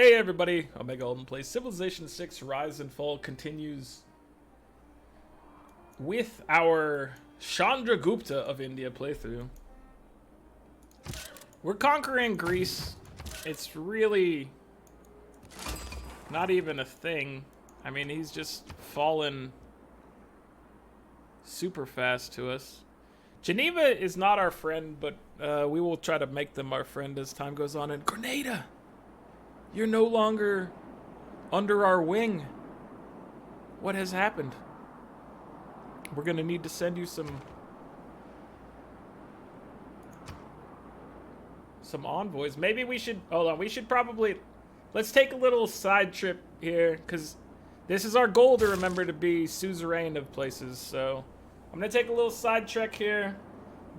Hey everybody, Omega Alden plays Civilization 6 Rise and Fall continues with our Chandragupta of India playthrough. We're conquering Greece. It's really not even a thing. I mean, he's just fallen super fast to us. Geneva is not our friend, but we will try to make them our friend as time goes on. And Grenada! You're no longer under our wing. What has happened? We're gonna need to send you some envoys. Maybe we should, hold on, we should probably, let's take a little side trip here, because this is our goal to remember to be suzerain of places. So I'm gonna take a little side trek here,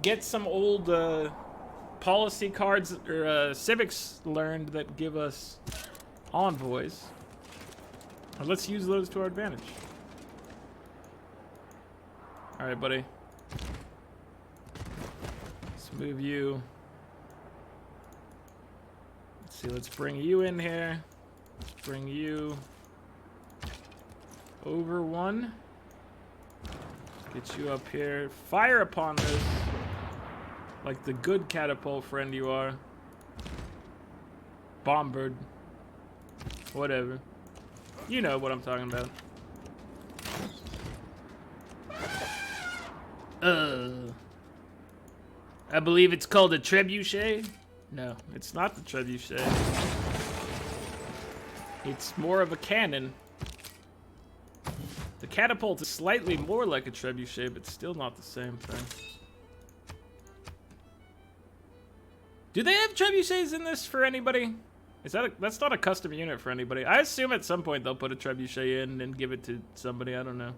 get some old policy cards or civics learned that give us envoys. And let's use those to our advantage. All right, buddy. Let's move you. Let's see, let's bring you in here. Let's bring you over one. Get you up here. Fire upon this. Like the good catapult friend you are. Bombard. Whatever. You know what I'm talking about. I believe it's called a trebuchet. No, it's not the trebuchet. It's more of a cannon. The catapult is slightly more like a trebuchet, but still not the same thing. Do they have trebuchets in this for anybody? Is that that's not a custom unit for anybody? I assume at some point they'll put a trebuchet in and give it to somebody. I don't know.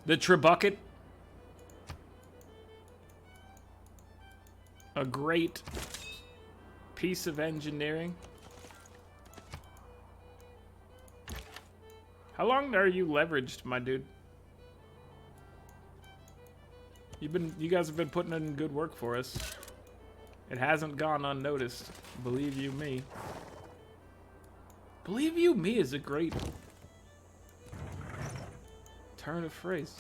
The trebuchet. A great piece of engineering. How long are you leveraged, my dude? You guys have been putting in good work for us. It hasn't gone unnoticed. Believe you me. Believe you me is a great turn of phrase.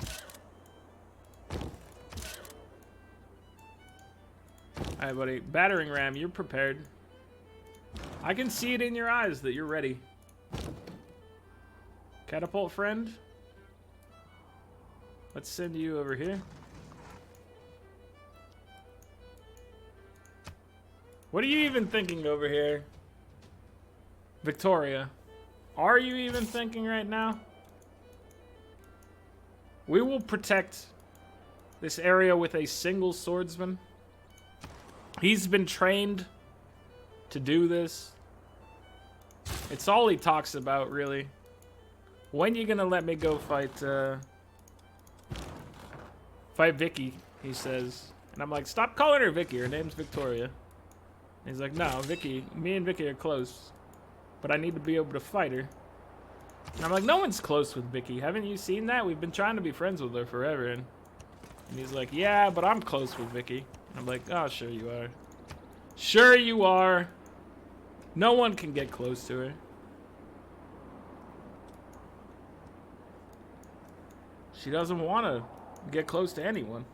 Alright, buddy. Battering ram, you're prepared. I can see it in your eyes that you're ready. Catapult friend. Let's send you over here. What are you even thinking over here? Victoria, are you even thinking right now? We will protect this area with a single swordsman. He's been trained to do this. It's all he talks about, really. When you gonna let me go fight Vicky, he says. And I'm like, stop calling her Vicky, her name's Victoria. And he's like, no, Vicky, me and Vicky are close, but I need to be able to fight her. And I'm like, no one's close with Vicky. Haven't you seen that? We've been trying to be friends with her forever. And he's like, yeah, but I'm close with Vicky. And I'm like, oh, sure you are. Sure you are. No one can get close to her. She doesn't want to get close to anyone.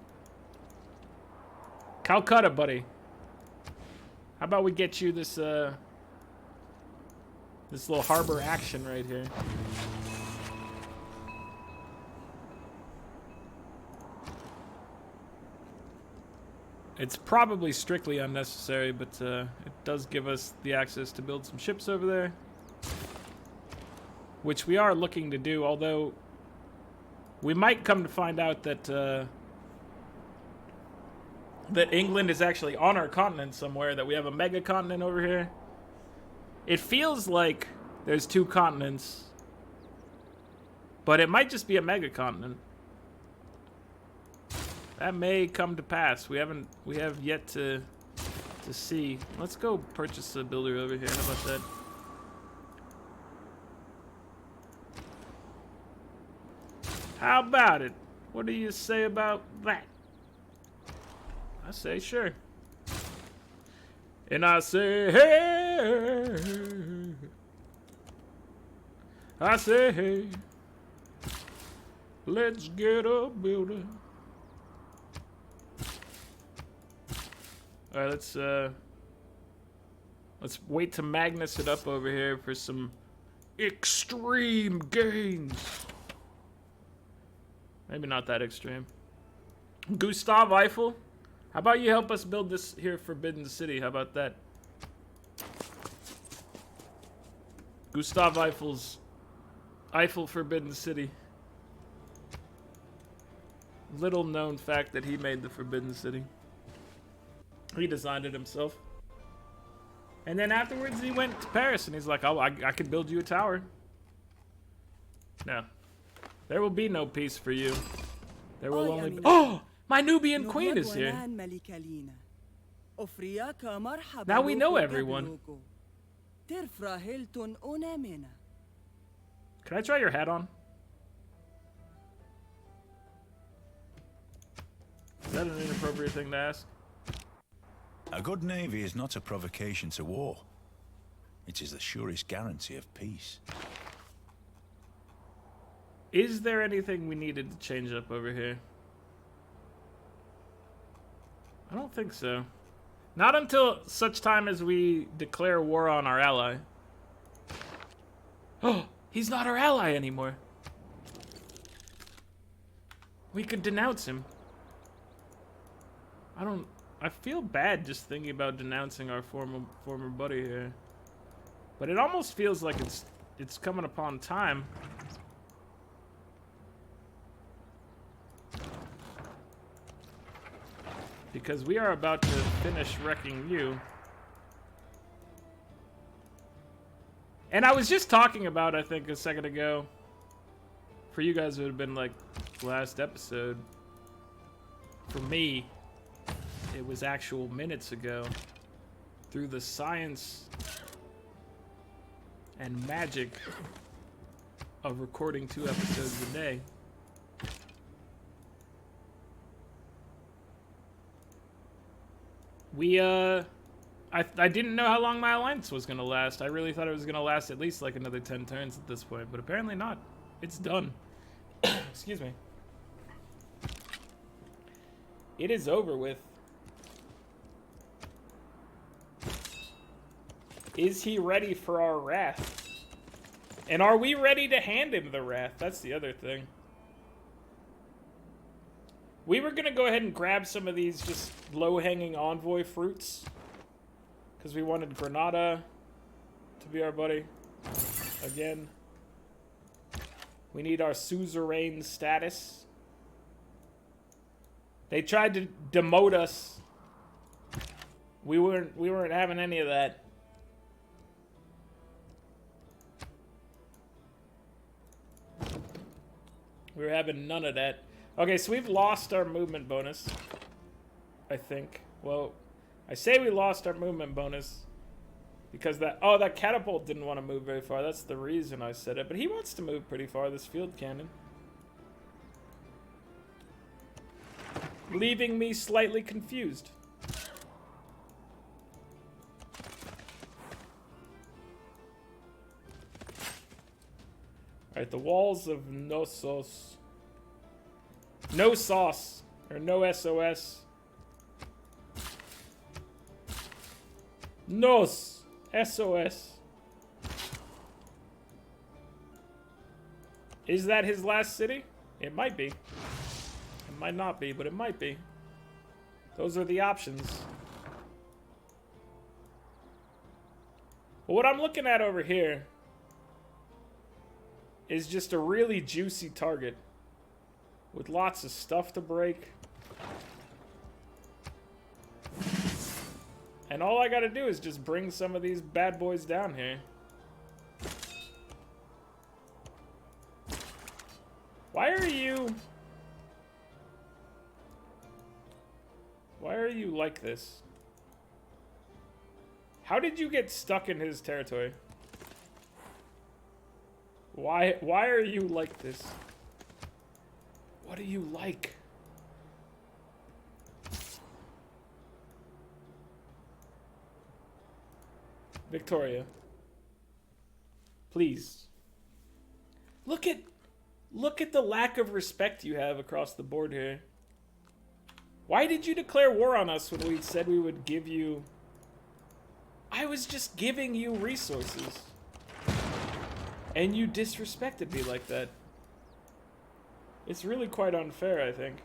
Calcutta, buddy. How about we get you this this little harbor action right here? It's probably strictly unnecessary, but it does give us the access to build some ships over there, which we are looking to do, although we might come to find out that that England is actually on our continent somewhere, that we have a mega continent over here. It feels like there's two continents, but it might just be a mega continent. That may come to pass. We have yet to see. Let's go purchase a builder over here. How about that? How about it? What do you say about that? I say sure. And I say, hey. I say, hey. Let's get a building. All right, let's wait to Magnus it up over here for some extreme gains. Maybe not that extreme. Gustav Eiffel, how about you help us build this here Forbidden City? How about that? Gustav Eiffel's Eiffel Forbidden City. Little known fact that he made the Forbidden City. He designed it himself. And then afterwards he went to Paris and he's like, oh, I can build you a tower. No. There will be no peace for you. There will only be... Oh! My Nubian queen is here. Now we know everyone. Can I try your hat on? Is that an inappropriate thing to ask? A good navy is not a provocation to war. It is the surest guarantee of peace. Is there anything we needed to change up over here? I don't think so. Not until such time as we declare war on our ally. Oh, he's not our ally anymore. We could denounce him. I feel bad just thinking about denouncing our former buddy here. But it almost feels like it's coming upon time. Because we are about to finish wrecking you. And I was just talking about, I think, a second ago. For you guys, it would have been like last episode. For me, it was actual minutes ago. Through the science and magic of recording 2 episodes a day. I didn't know how long my alliance was gonna last. I really thought it was gonna last at least like another 10 turns at this point, but apparently not. It's done. Excuse me. It is over with. Is he ready for our wrath? And are we ready to hand him the wrath? That's the other thing. We were gonna go ahead and grab some of these just low-hanging envoy fruits. Because we wanted Granada to be our buddy. Again. We need our suzerain status. They tried to demote us. We weren't having any of that. We were having none of that. Okay, so we've lost our movement bonus. I think. Well, I say we lost our movement bonus because that catapult didn't want to move very far. That's the reason I said it. But he wants to move pretty far, this field cannon. Leaving me slightly confused. Alright, the walls of Knossos. No sauce. Or no SOS. Nos. SOS. Is that his last city? It might be. It might not be, but it might be. Those are the options. But what I'm looking at over here is just a really juicy target with lots of stuff to break. And all I gotta do is just bring some of these bad boys down here. Why are you like this? How did you get stuck in his territory? Why are you like this? What do you like? Victoria. Please. Look at the lack of respect you have across the board here. Why did you declare war on us when we said we would give you... I was just giving you resources. And you disrespected me like that. It's really quite unfair, I think.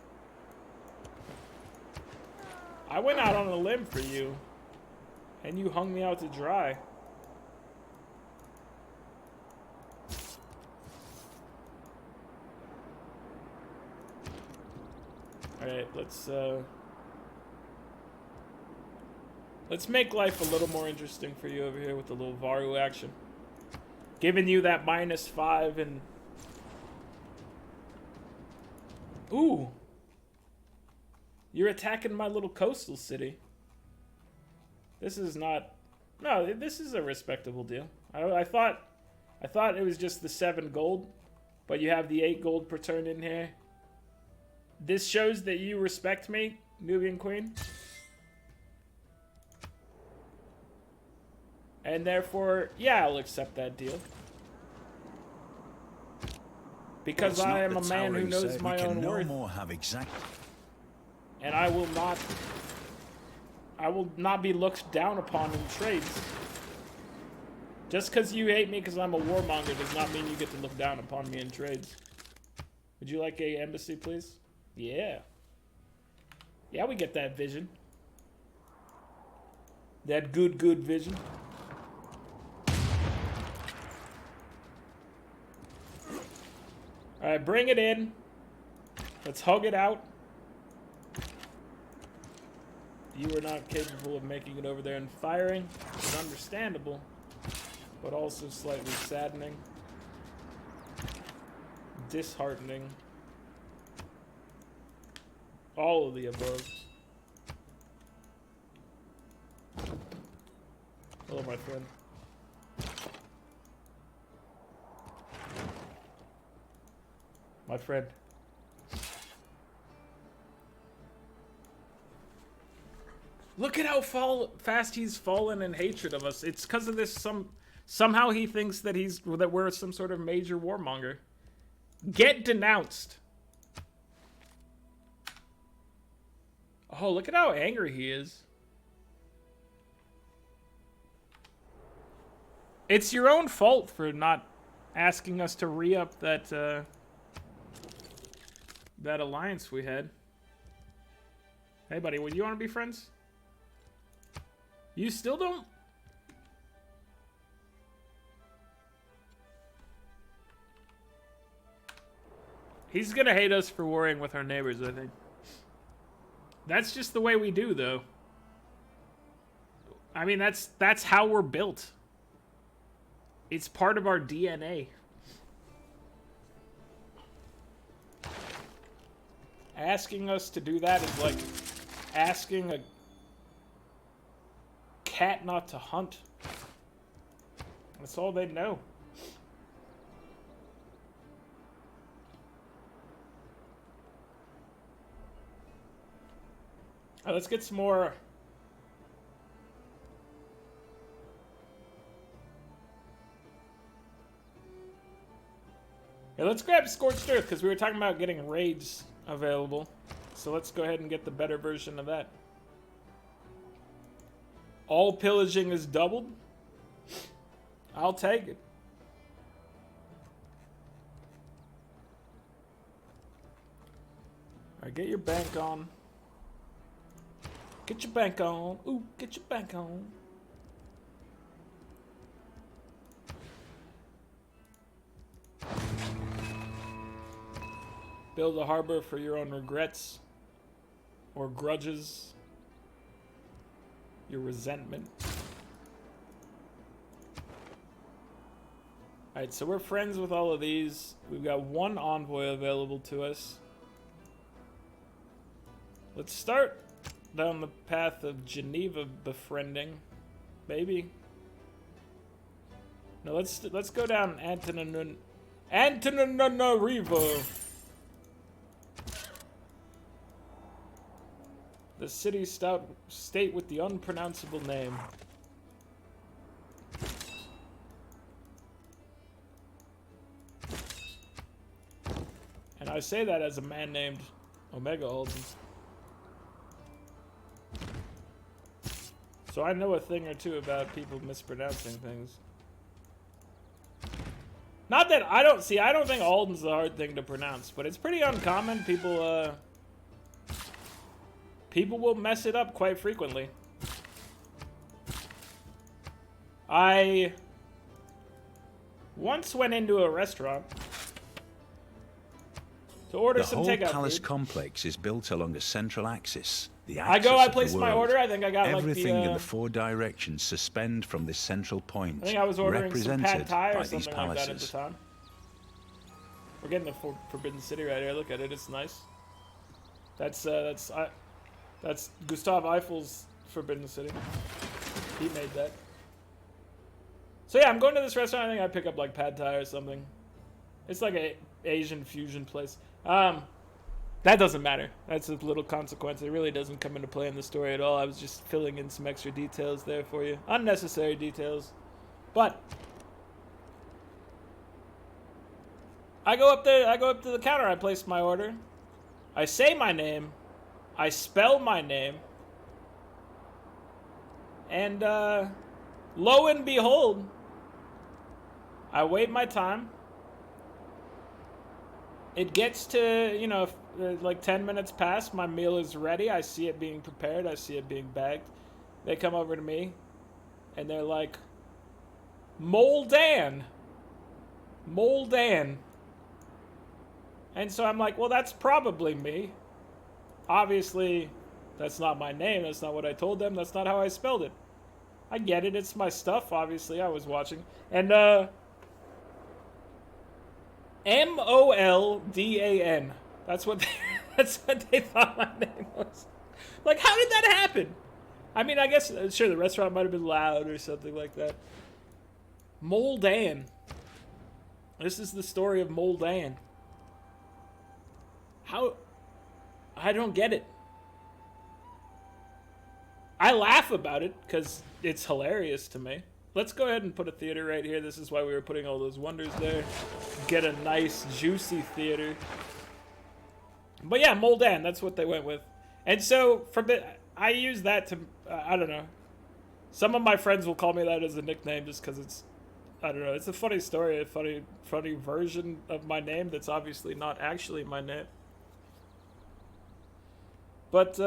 I went out on a limb for you. And you hung me out to dry. Alright, let's make life a little more interesting for you over here with the little Varu action. Giving you that -5 and... Ooh! You're attacking my little coastal city. This is not... No, this is a respectable deal. I thought it was just the 7 gold, but you have the 8 gold per turn in here. This shows that you respect me, Nubian Queen. And therefore, yeah, I'll accept that deal. Because I am a man who knows my own worth. No more have exact. And I will not be looked down upon in trades. Just because you hate me because I'm a warmonger does not mean you get to look down upon me in trades. Would you like a embassy, please? Yeah. Yeah, we get that vision. That good vision. Alright, bring it in. Let's hug it out. You are not capable of making it over there and firing. It's understandable, but also slightly saddening. Disheartening. All of the above. Hello, my friend. My friend. Look at how fast he's fallen in hatred of us. It's because of this. Somehow he thinks that we're some sort of major warmonger. Get denounced. Oh, look at how angry he is. It's your own fault for not asking us to re-up that that alliance we had. Hey, buddy, would you want to be friends? You still don't? He's gonna hate us for warring with our neighbors, I think. That's just the way we do, though. I mean, that's how we're built. It's part of our DNA. Asking us to do that is like asking a cat not to hunt. That's all they know. Right, let's get some more. Yeah, let's grab Scorched Earth because we were talking about getting raids available. So let's go ahead and get the better version of that. All pillaging is doubled. I'll take it. Alright, get your bank on. Get your bank on. Ooh, get your bank on. Build a harbor for your own regrets or grudges. Your resentment. Alright, so we're friends with all of these. We've got one envoy available to us. Let's start down the path of Geneva befriending. Maybe. No, let's go down Antananarivo. The city state with the unpronounceable name. I say that as a man named Omega Alden. So I know a thing or two about people mispronouncing things. Not that I don't think Alden's a hard thing to pronounce, but it's pretty uncommon. People will mess it up quite frequently. I once went into a restaurant to order some takeout food. The whole palace complex is built along a central axis. The I axis I of placed the my world. order. I think I got Everything like in the four directions suspend from this central point. I think I was ordering some represented pad thai by or these something like that at the palaces. time. We're getting the Forbidden City right here. Look at it. It's nice. That's Gustav Eiffel's Forbidden City. He made that. So yeah, I'm going to this restaurant. I think I pick up like pad thai or something. It's like a Asian fusion place. That doesn't matter. That's a little consequence. It really doesn't come into play in the story at all. I was just filling in some extra details there for you. Unnecessary details. But I go up to the counter. I place my order. I say my name. I spell my name. And lo and behold, I wait my time. It gets to, you know, like 10 minutes pass. My meal is ready. I see it being prepared. I see it being bagged. They come over to me, and they're like, Moldan. Moldan. And so I'm like, well, that's probably me. Obviously, that's not my name. That's not what I told them. That's not how I spelled it. I get it. It's my stuff. Obviously, I was watching. And, Moldan. That's what they thought my name was. Like, how did that happen? I mean, I guess, sure, the restaurant might have been loud or something like that. Moldan. This is the story of Moldan. How? I don't get it. I laugh about it because it's hilarious to me. Let's go ahead and put a theater right here. This is why we were putting all those wonders there. Get a nice, juicy theater. But yeah, Moldan, that's what they went with. And so, I use that to, I don't know. Some of my friends will call me that as a nickname just because it's, I don't know. It's a funny story, a funny version of my name that's obviously not actually my name. But,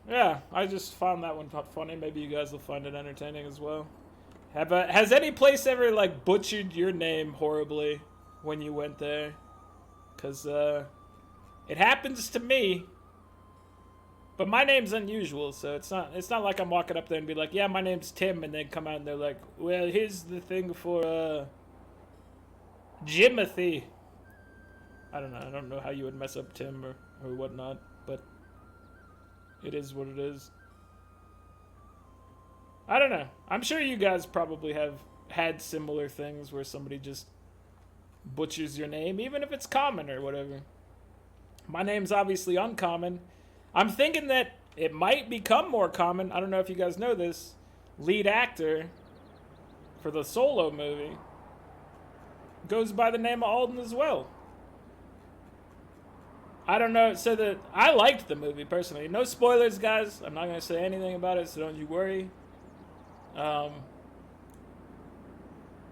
yeah, I just found that one funny. Maybe you guys will find it entertaining as well. Has any place ever, like, butchered your name horribly when you went there? Because, it happens to me. But my name's unusual, so it's not like I'm walking up there and be like, yeah, my name's Tim, and then come out and they're like, well, here's the thing for, Jimothy. I don't know. I don't know how you would mess up Tim or whatnot, but it is what it is. I don't know. I'm sure you guys probably have had similar things where somebody just butchers your name, even if it's common or whatever. My name's obviously uncommon. I'm thinking that it might become more common. I don't know if you guys know this. Lead actor for the Solo movie goes by the name of Alden as well. I don't know. So I liked the movie personally. No spoilers, guys. I'm not going to say anything about it, so don't you worry. But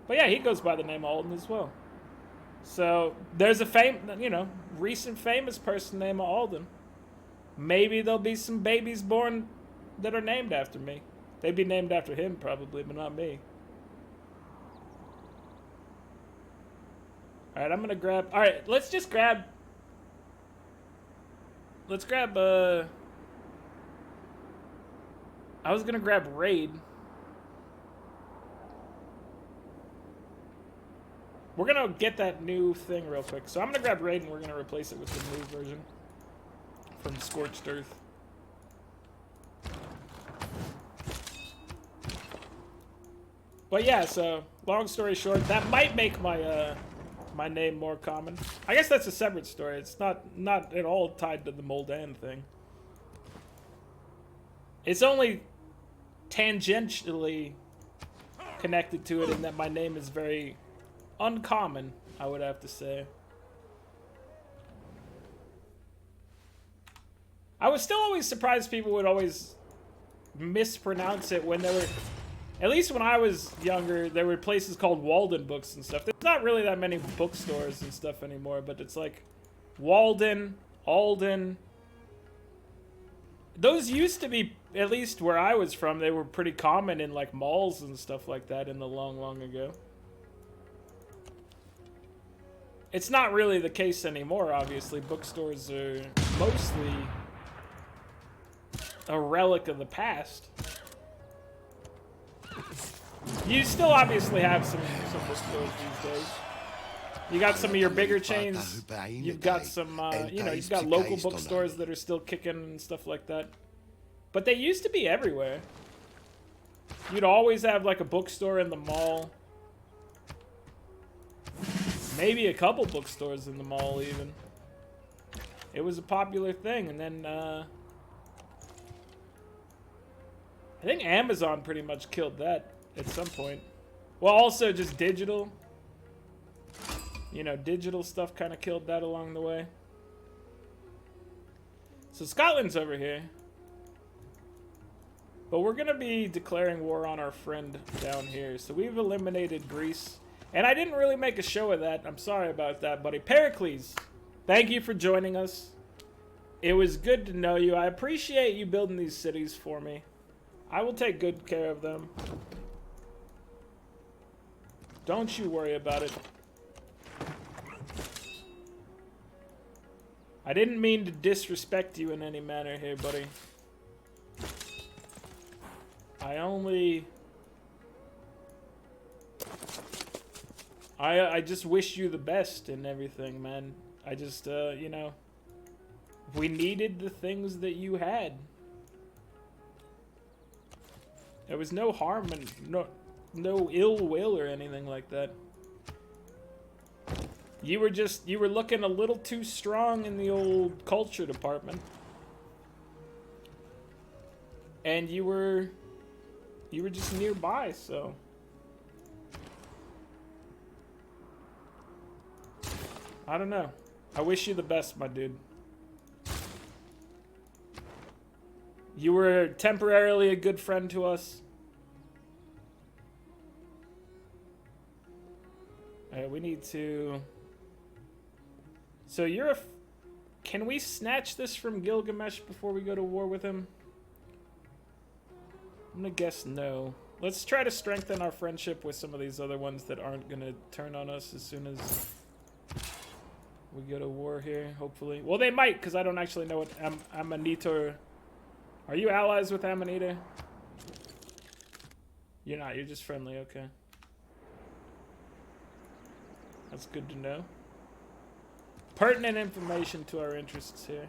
yeah, he goes by the name of Alden as well. So there's a recent famous person named Alden. Maybe there'll be some babies born that are named after me. They'd be named after him probably, but not me. All right, I'm gonna grab. All right, let's grab. I was gonna grab Raid. We're gonna get that new thing real quick. So I'm gonna grab Raid and we're gonna replace it with the new version from Scorched Earth. But yeah, so long story short, that might make my my name more common. I guess that's a separate story. It's not at all tied to the Moldan thing. It's only tangentially connected to it in that my name is very uncommon, I would have to say. I was still always surprised people would always mispronounce it when there were, at least when I was younger, there were places called Walden Books and stuff. There's not really that many bookstores and stuff anymore, but it's like Walden, Alden. Those used to be, at least where I was from, they were pretty common in like malls and stuff like that in the long, long ago. It's not really the case anymore, obviously. Bookstores are mostly a relic of the past. You still obviously have some bookstores these days. You got some of your bigger chains. You've got some, you've got local bookstores that are still kicking and stuff like that. But they used to be everywhere. You'd always have like a bookstore in the mall. Maybe a couple bookstores in the mall even. It was a popular thing, and then I think Amazon pretty much killed that at some point. Well, also just digital. You know, digital stuff kind of killed that along the way. So Scotland's over here. But we're going to be declaring war on our friend down here. So we've eliminated Greece. And I didn't really make a show of that. I'm sorry about that, buddy. Pericles, thank you for joining us. It was good to know you. I appreciate you building these cities for me. I will take good care of them. Don't you worry about it. I didn't mean to disrespect you in any manner here, buddy. I just wish you the best and everything, man. I just, you know, we needed the things that you had. There was no harm and no ill will or anything like that. You were looking a little too strong in the old culture department. And you were just nearby, so. I don't know. I wish you the best, my dude. You were temporarily a good friend to us. Alright, we need to... So you're a... Can we snatch this from Gilgamesh before we go to war with him? I'm gonna guess no. Let's try to strengthen our friendship with some of these other ones that aren't gonna turn on us as soon as we go to war here, hopefully. Well, they might, because I don't actually know what Amanita... Are you allies with Amanita? You're not, you're just friendly, okay. That's good to know. Pertinent information to our interests here.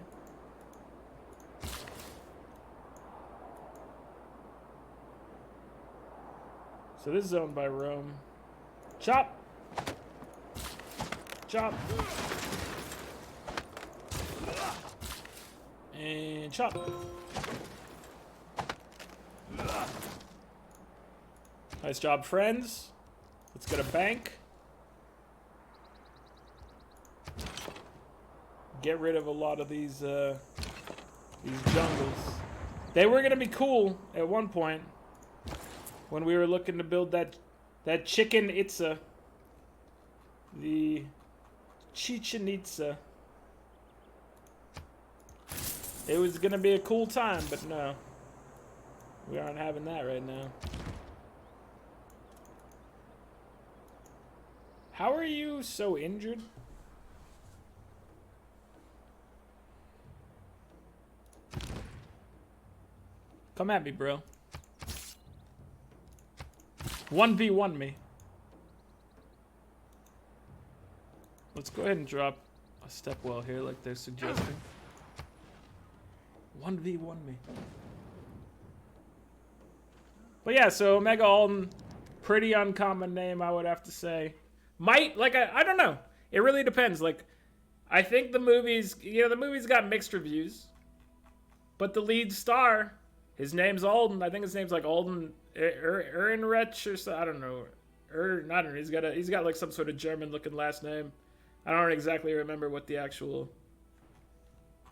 So this is owned by Rome. Chop! Chop! And chop! Nice job, friends. Let's get a bank. Get rid of a lot of these jungles. They were gonna be cool at one point when we were looking to build that Chichen Itza, the Chichen Itza. It was gonna be a cool time, but no, we aren't having that right now. How are you so injured? Come at me, bro. 1v1 me. Let's go ahead and drop a step well here like they're suggesting. 1v1 me. But yeah, so Omega Alden, pretty uncommon name, I would have to say. Might, like, I don't know. It really depends. Like, I think the movies, the movie's got mixed reviews. But the lead star, his name's Alden. I think his name's like Alden Ehrenreich or so. I don't know. I don't know. He's got like some sort of German-looking last name. I don't exactly remember what the actual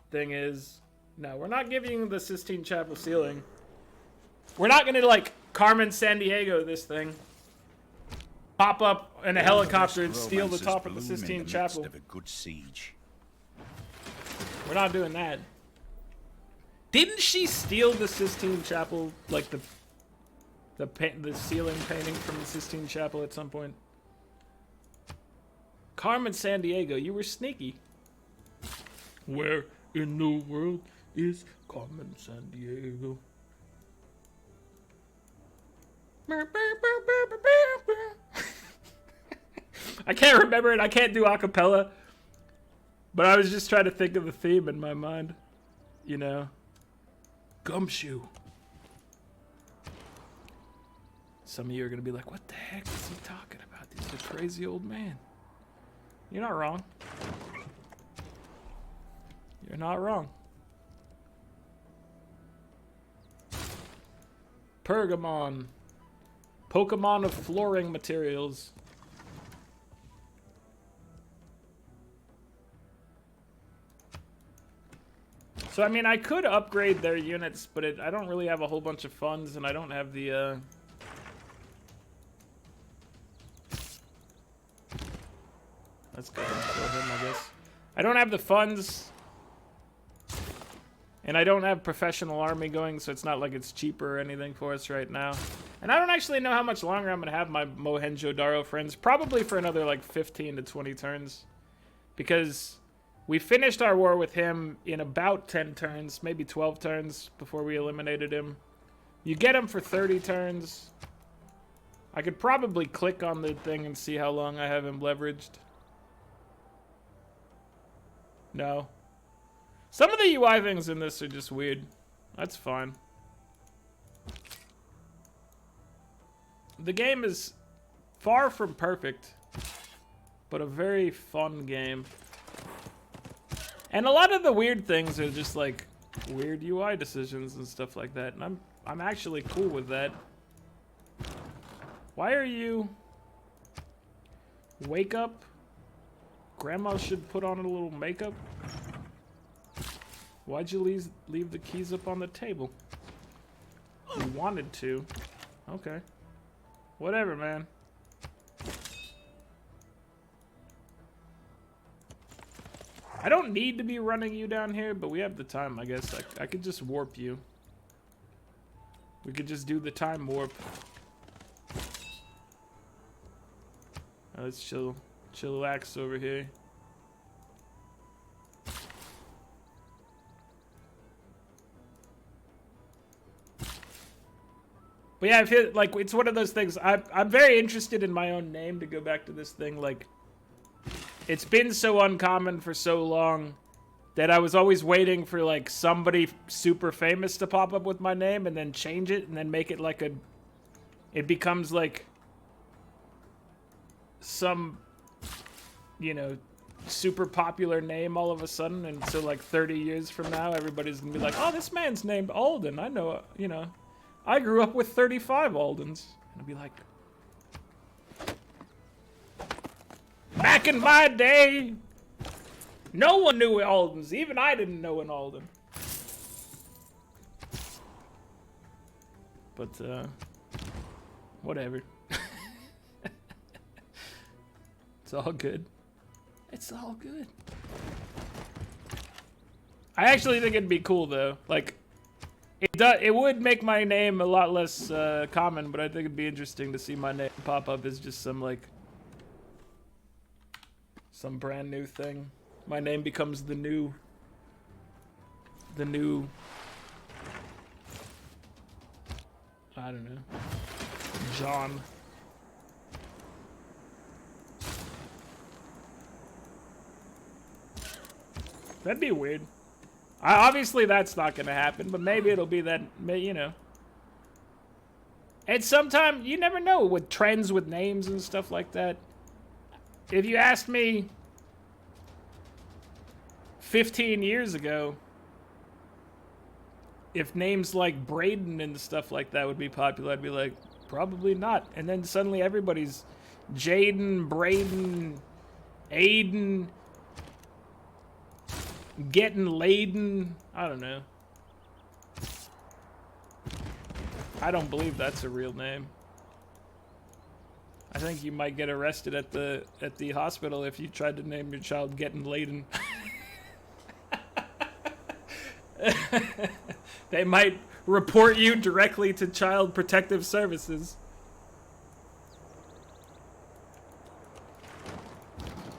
thing is. No, we're not giving you the Sistine Chapel ceiling. We're not gonna, like, Carmen Sandiego this thing. Pop up in a helicopter and steal the top of the Sistine Chapel. Of a good siege. We're not doing that. Didn't she steal the Sistine Chapel, like the ceiling painting from the Sistine Chapel at some point? Carmen Sandiego, you were sneaky. Where in the world is Carmen Sandiego? I can't remember it. I can't do a cappella. But I was just trying to think of the theme in my mind. You know. Gumshoe. Some of you are going to be like, what the heck is he talking about? He's a crazy old man. You're not wrong. You're not wrong. Pergamon. Pokemon of flooring materials. So, I mean, I could upgrade their units, but I don't really have a whole bunch of funds, and I don't have the, Let's go ahead and kill him, I guess. I don't have the funds, and I don't have professional army going, so it's not like it's cheaper or anything for us right now. And I don't actually know how much longer I'm going to have my Mohenjo-Daro friends. Probably for another, like, 15 to 20 turns. Because we finished our war with him in about 10 turns, maybe 12 turns before we eliminated him. You get him for 30 turns. I could probably click on the thing and see how long I have him leveraged. No. Some of the UI things in this are just weird. That's fine. The game is far from perfect, but a very fun game. And a lot of the weird things are just like weird UI decisions and stuff like that. And I'm actually cool with that. Why are you... Wake up? Grandma should put on a little makeup. Why'd you leave the keys up on the table? You wanted to. Okay. Whatever, man. I don't need to be running you down here, but we have the time, I guess. I could just warp you. We could just do the time warp. Let's chillax over here. But yeah, I feel like it's one of those things. I'm very interested in my own name, to go back to this thing. Like, it's been so uncommon for so long that I was always waiting for like somebody super famous to pop up with my name and then change it and then make it like it becomes like some, you know, super popular name all of a sudden. And so like 30 years from now, everybody's gonna be like, oh, this man's named Alden. I know, you know. I grew up with 35 Aldens. And I'd be like, back in my day, no one knew Aldens. Even I didn't know an Alden. But, whatever. It's all good. It's all good. I actually think it'd be cool, though. Like, it would make my name a lot less common, but I think it'd be interesting to see my name pop up as just some brand new thing. My name becomes the new I don't know, John. That'd be weird. Obviously, that's not going to happen, but maybe it'll be that, you know. And sometimes, you never know with trends with names and stuff like that. If you asked me 15 years ago if names like Braden and stuff like that would be popular, I'd be like, probably not. And then suddenly everybody's Jaden, Braden, Aiden. Getting laden. I don't know. I don't believe that's a real name. I think you might get arrested at the hospital if you tried to name your child Getting Laden. They might report you directly to Child Protective Services.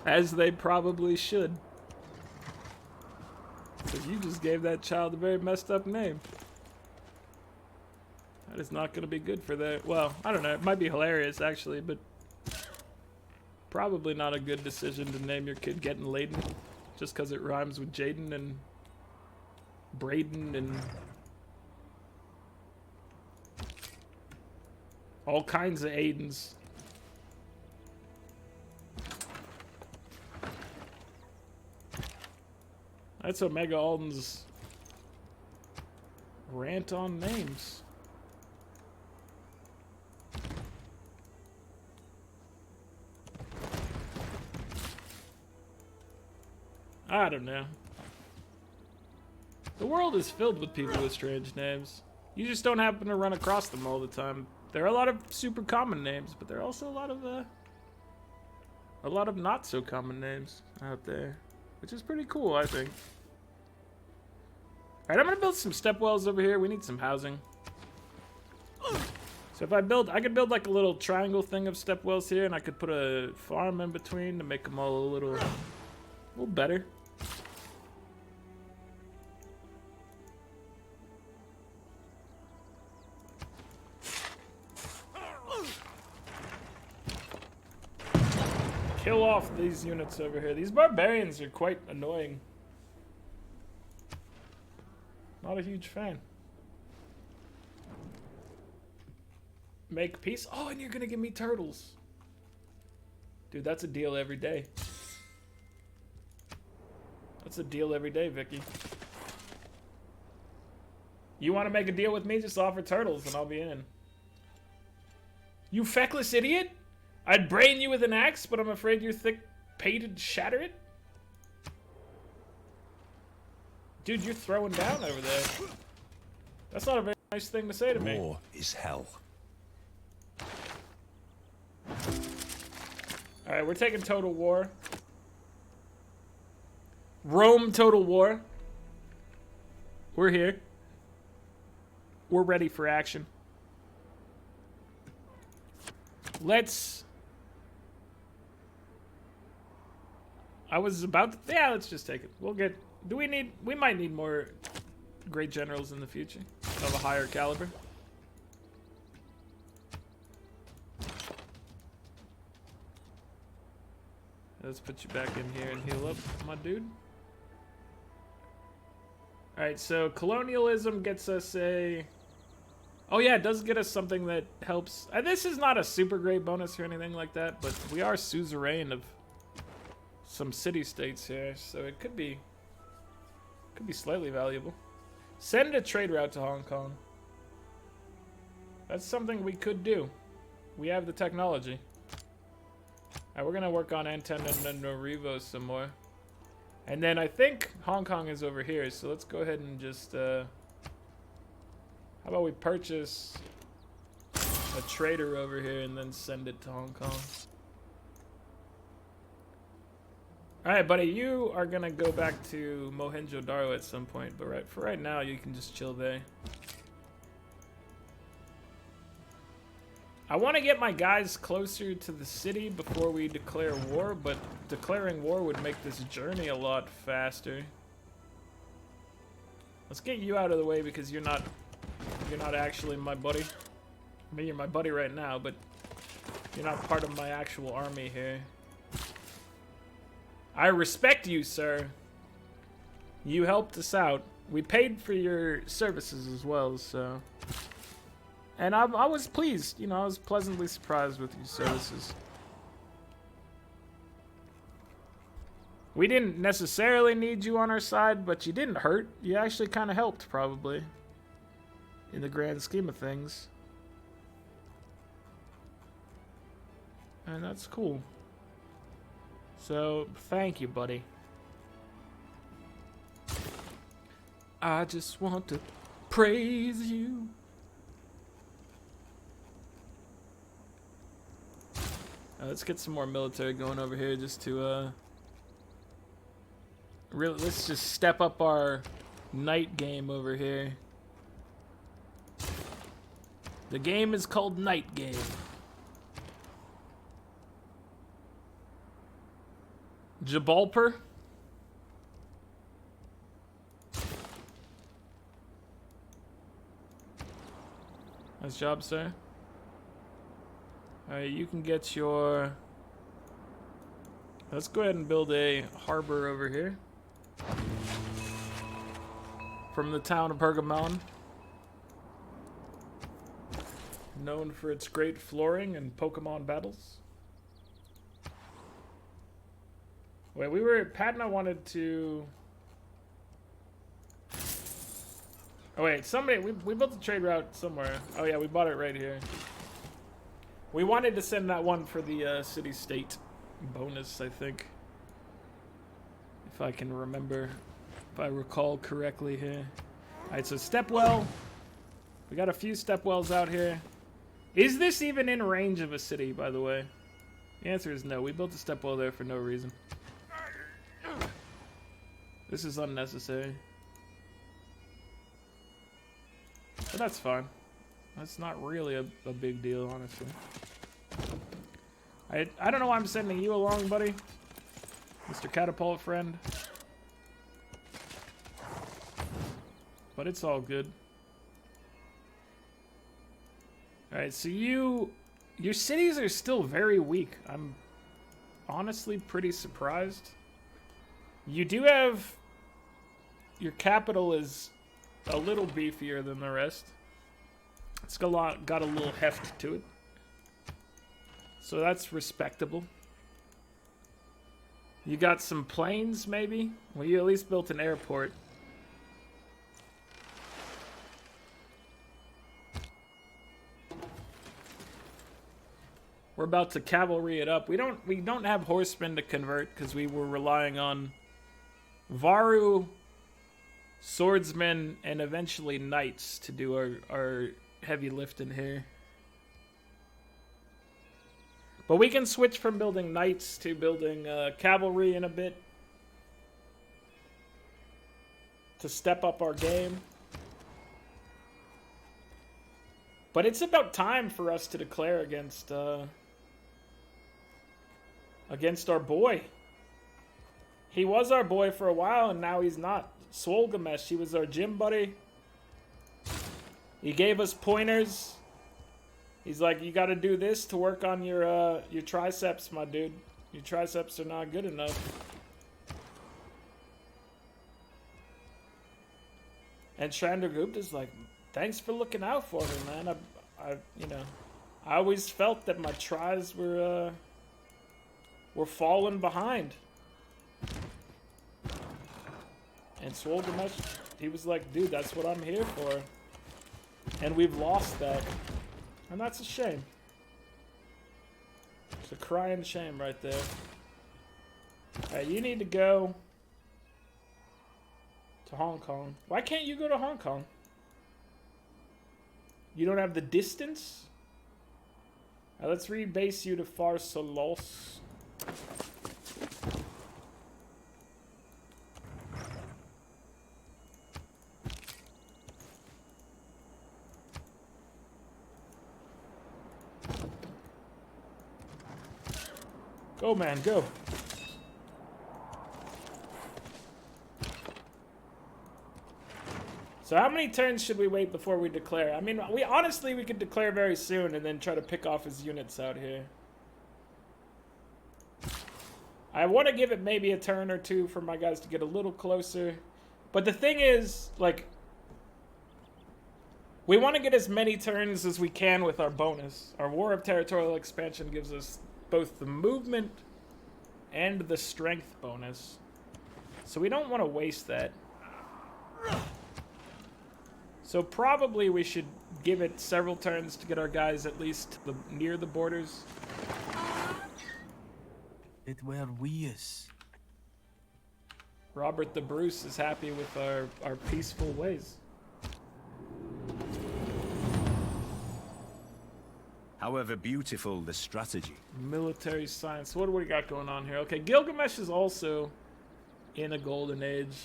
As they probably should. Because you just gave that child a very messed up name. That is not going to be good for the... Well, I don't know. It might be hilarious, actually, but... Probably not a good decision to name your kid Getting Laden. Just because it rhymes with Jaden and... Braden and... all kinds of Aidens. That's Omega Alden's rant on names. I don't know. The world is filled with people with strange names. You just don't happen to run across them all the time. There are a lot of super common names, but there are also a lot of not so common names out there, which is pretty cool, I think. Alright, I'm gonna build some step wells over here. We need some housing. So if I could build like a little triangle thing of step wells here, and I could put a farm in between to make them all a little better. Kill off these units over here. These barbarians are quite annoying. Not a huge fan. Make peace? Oh, and you're gonna give me turtles. Dude, that's a deal every day. That's a deal every day, Vicky. You want to make a deal with me? Just offer turtles and I'll be in. You feckless idiot! I'd brain you with an axe, but I'm afraid your thick pated shatter it? Dude, you're throwing down over there. That's not a very nice thing to say to me. War is hell. Alright, we're taking total war. Rome total war. We're here. We're ready for action. Let's... I was about to... Yeah, let's just take it. We'll get... We might need more great generals in the future of a higher caliber. Let's put you back in here and heal up, my dude. Alright, so colonialism gets us a... Oh yeah, it does get us something that helps... this is not a super great bonus or anything like that, but we are suzerain of some city-states here, so it could be slightly valuable. Send a trade route to Hong Kong. That's something we could do. We have the technology. Alright, we're gonna work on Antananarivo some more. And then I think Hong Kong is over here, so let's go ahead and just, how about we purchase a trader over here and then send it to Hong Kong. Alright, buddy, you are gonna go back to Mohenjo-Daro at some point, but for right now, you can just chill there. I want to get my guys closer to the city before we declare war, but declaring war would make this journey a lot faster. Let's get you out of the way because you're not actually my buddy. I mean, you're my buddy right now, but you're not part of my actual army here. I respect you, sir. You helped us out. We paid for your services as well, so... And I was pleased, you know, I was pleasantly surprised with your services. We didn't necessarily need you on our side, but you didn't hurt. You actually kind of helped, probably. In the grand scheme of things. And that's cool. So, thank you, buddy. I just want to praise you. Let's get some more military going over here just to really, let's just step up our night game over here. The game is called Night Game. Jabalper. Nice job, sir. Alright, you can get your... Let's go ahead and build a harbor over here. From the town of Pergamon. Known for its great flooring and Pokemon battles. Wait, Pat and I wanted to... Oh wait, we built a trade route somewhere. Oh yeah, we bought it right here. We wanted to send that one for the city-state bonus, I think. If I can remember, if I recall correctly here. Alright, so Stepwell. We got a few Stepwells out here. Is this even in range of a city, by the way? The answer is no. We built a Stepwell there for no reason. This is unnecessary. But that's fine. That's not really a big deal, honestly. I don't know why I'm sending you along, buddy. Mr. Catapult friend. But it's all good. Alright, so your cities are still very weak. I'm honestly pretty surprised. You do have... Your capital is a little beefier than the rest. It's got a little heft to it. So that's respectable. You got some planes, maybe? Well, you at least built an airport. We're about to cavalry it up. We don't have horsemen to convert because we were relying on Varu, swordsmen, and eventually knights to do our heavy lifting here. But we can switch from building knights to building cavalry in a bit to step up our game. But it's about time for us to declare against our boy. He was our boy for a while, and now he's not. Swolegamesh, he was our gym buddy. He gave us pointers. He's like, you got to do this to work on your triceps, my dude. Your triceps are not good enough. And Chandragupta's like, thanks for looking out for me, man. I always felt that my tries were falling behind. And Swolegamesh, he was like, dude, that's what I'm here for. And we've lost that. And that's a shame. It's a crying shame right there. Alright, you need to go to Hong Kong. Why can't you go to Hong Kong? You don't have the distance? Alright, let's rebase you to Farsalos. Go, man, go. So how many turns should we wait before we declare? I mean, we could declare very soon and then try to pick off his units out here. I want to give it maybe a turn or two for my guys to get a little closer. But the thing is, like, we want to get as many turns as we can with our bonus. Our War of Territorial Expansion gives us both the movement and the strength bonus. So we don't want to waste that. So probably we should give it several turns to get our guys at least near the borders. It were weird. Robert the Bruce is happy with our peaceful ways. However beautiful the strategy. Military science. What do we got going on here? Okay, Gilgamesh is also in a golden age.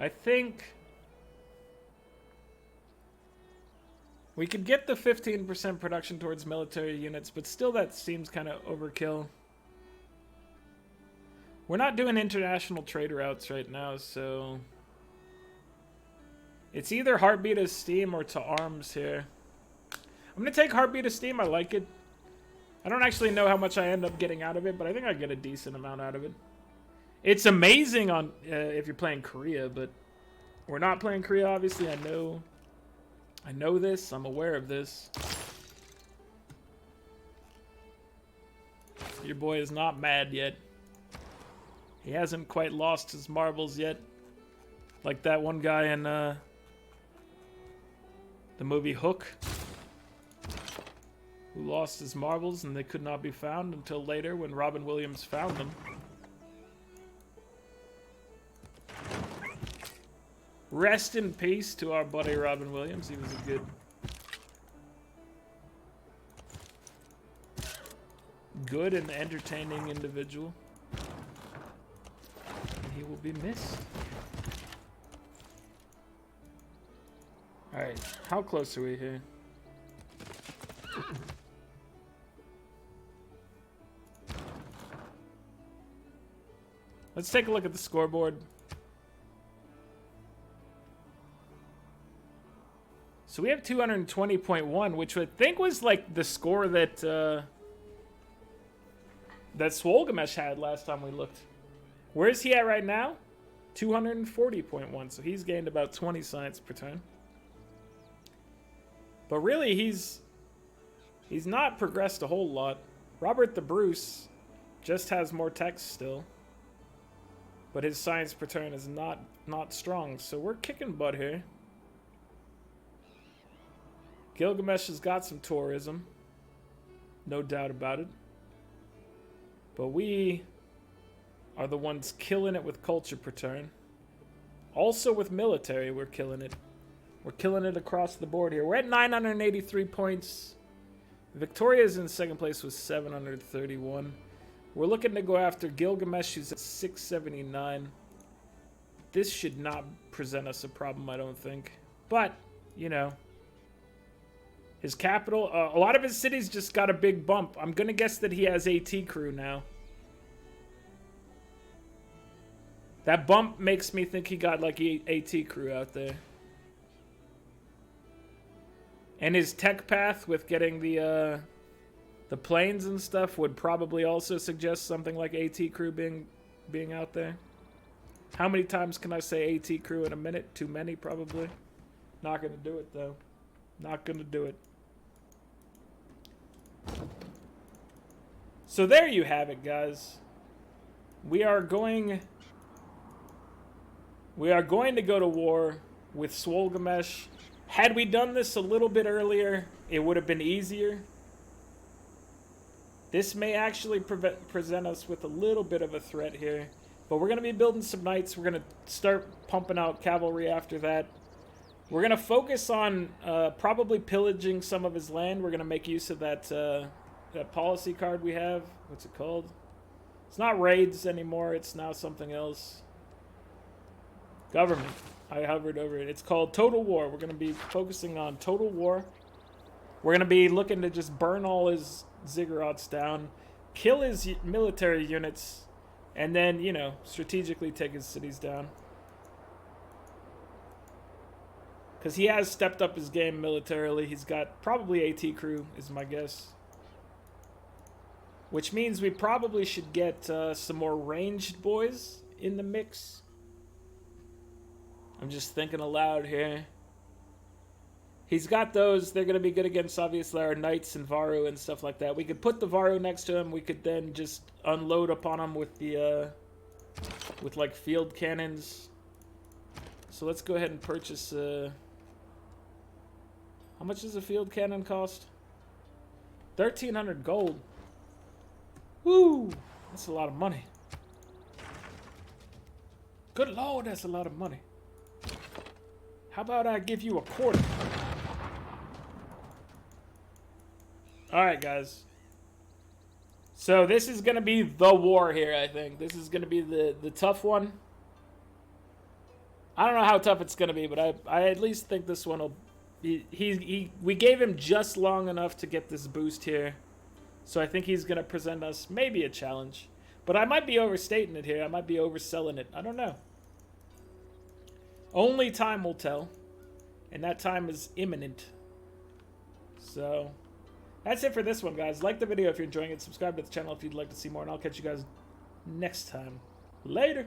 I think we could get the 15% production towards military units, but still that seems kind of overkill. We're not doing international trade routes right now, so it's either Heartbeat of Steam or to arms here. I'm going to take Heartbeat of Steam. I like it. I don't actually know how much I end up getting out of it, but I think I get a decent amount out of it. It's amazing on if you're playing Korea, but we're not playing Korea, obviously. I know this. I'm aware of this. Your boy is not mad yet. He hasn't quite lost his marbles yet. Like that one guy in the movie Hook, who lost his marbles and they could not be found until later when Robin Williams found them. Rest in peace to our buddy Robin Williams. He was a good and entertaining individual. He will be missed. Alright, how close are we here? Let's take a look at the scoreboard. So we have 220.1, which I think was like the score that that Swolegamesh had last time we looked. Where is he at right now? 240.1, so he's gained about 20 science per turn. But really, he's not progressed a whole lot. Robert the Bruce just has more text still. But his science per turn is not strong, so we're kicking butt here. Gilgamesh has got some tourism. No doubt about it. But we are the ones killing it with culture per turn. Also with military, we're killing it. We're killing it across the board here. We're at 983 points. Victoria's in second place with 731. We're looking to go after Gilgamesh, who's at 679. This should not present us a problem, I don't think. But, you know, his capital, a lot of his cities just got a big bump. I'm going to guess that he has AT crew now. That bump makes me think he got like AT crew out there. And his tech path with getting the planes and stuff would probably also suggest something like AT crew being out there. How many times can I say AT crew in a minute? Too many, probably. Not gonna do it though. Not gonna do it. So there you have it, guys. We are going to go to war with Swolegamesh. Had we done this a little bit earlier, it would have been easier. This may actually present us with a little bit of a threat here. But we're going to be building some knights. We're going to start pumping out cavalry after that. We're going to focus on probably pillaging some of his land. We're going to make use of that policy card we have. What's it called? It's not raids anymore. It's now something else. Government. I hovered over it. It's called Total War. We're going to be focusing on Total War. We're going to be looking to just burn all his ziggurats down, kill his military units, and then, you know, strategically take his cities down. Because he has stepped up his game militarily. He's got probably AT crew, is my guess. Which means we probably should get some more ranged boys in the mix. I'm just thinking aloud here. He's got those. They're going to be good against, obviously, our knights and Varu and stuff like that. We could put the Varu next to him. We could then just unload upon him with the, with like field cannons. So let's go ahead and purchase How much does a field cannon cost? 1,300 gold. Woo! That's a lot of money. Good lord, that's a lot of money. How about I give you a quarter? Alright, guys. So this is going to be the war here, I think. This is going to be the tough one. I don't know how tough it's going to be, but I at least think this one will... We gave him just long enough to get this boost here. So I think he's going to present us maybe a challenge. But I might be overstating it here. I might be overselling it. I don't know. Only time will tell. And that time is imminent. So... that's it for this one, guys. Like the video if you're enjoying it. Subscribe to the channel if you'd like to see more. And I'll catch you guys next time. Later.